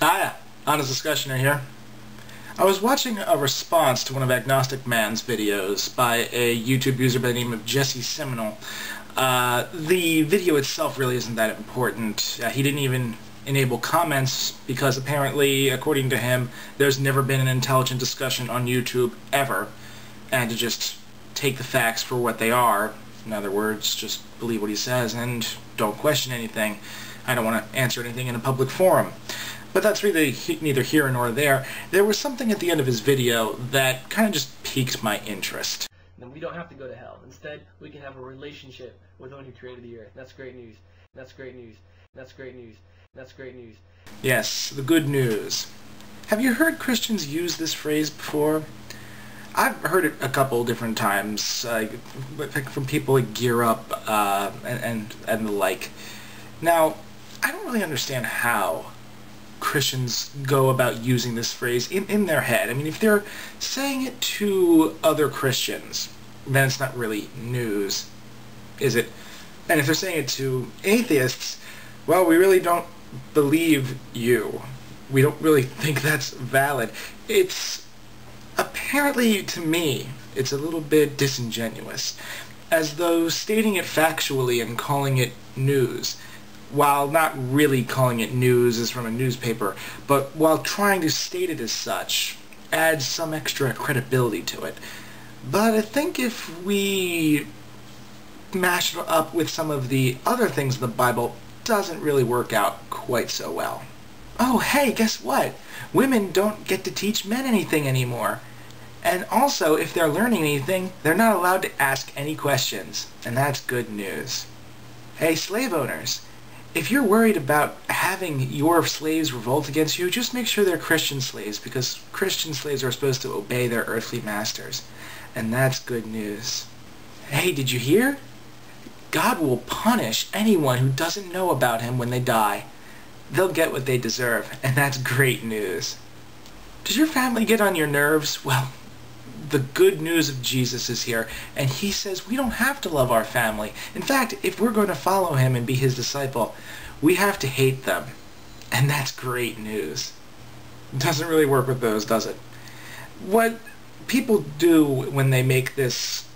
Hiya, Honest Discussioner here. I was watching a response to one of Agnostic Man's videos by a YouTube user by the name of Jesse Seminole. The video itself really isn't that important. He didn't even enable comments because apparently, according to him, there's never been an intelligent discussion on YouTube ever, and to just take the facts for what they are. In other words, just believe what he says and don't question anything. I don't want to answer anything in a public forum. But that's really neither here nor there. There was something at the end of his video that kind of just piqued my interest. Then we don't have to go to hell. Instead, we can have a relationship with the one who created the earth. That's great news. That's great news. That's great news. That's great news. Yes, the good news. Have you heard Christians use this phrase before? I've heard it a couple different times from people like Gear Up and the like. Now, I don't really understand how Christians go about using this phrase in their head. I mean, if they're saying it to other Christians, then it's not really news, is it? And if they're saying it to atheists, well, we really don't believe you. We don't really think that's valid. It's apparently, to me, it's a little bit disingenuous, as though stating it factually and calling it news, while not really calling it news as from a newspaper, but while trying to state it as such, adds some extra credibility to it. But I think if we mash it up with some of the other things in the Bible, it doesn't really work out quite so well. Oh, hey, guess what? Women don't get to teach men anything anymore. And also, if they're learning anything, they're not allowed to ask any questions. And that's good news. Hey, slave owners, if you're worried about having your slaves revolt against you, just make sure they're Christian slaves, because Christian slaves are supposed to obey their earthly masters. And that's good news. Hey, did you hear? God will punish anyone who doesn't know about him when they die. They'll get what they deserve, and that's great news. Does your family get on your nerves? Well, the good news of Jesus is here, and he says we don't have to love our family. In fact, if we're going to follow him and be his disciple, we have to hate them. And that's great news. Doesn't really work with those, does it? What people do when they make this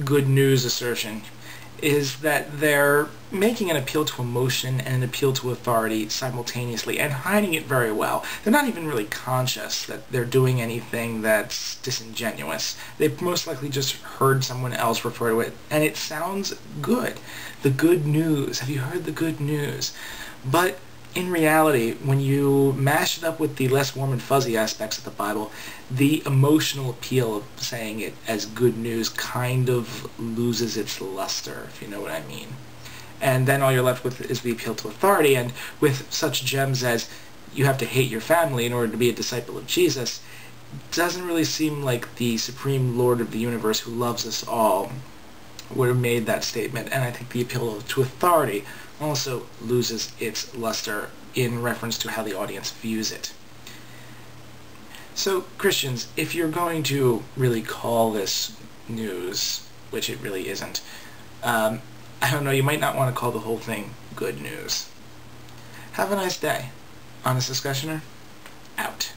good news assertion is that they're making an appeal to emotion and an appeal to authority simultaneously, and hiding it very well. They're not even really conscious that they're doing anything that's disingenuous. They've most likely just heard someone else refer to it, and it sounds good. The good news. Have you heard the good news? But in reality, when you mash it up with the less warm and fuzzy aspects of the Bible, the emotional appeal of saying it as good news kind of loses its luster, if you know what I mean. And then all you're left with is the appeal to authority, and with such gems as you have to hate your family in order to be a disciple of Jesus, it doesn't really seem like the Supreme Lord of the universe who loves us all would have made that statement. And I think the appeal to authority also loses its luster in reference to how the audience views it. So, Christians, if you're going to really call this news, which it really isn't, I don't know, you might not want to call the whole thing good news. Have a nice day. Honest Discussioner, out.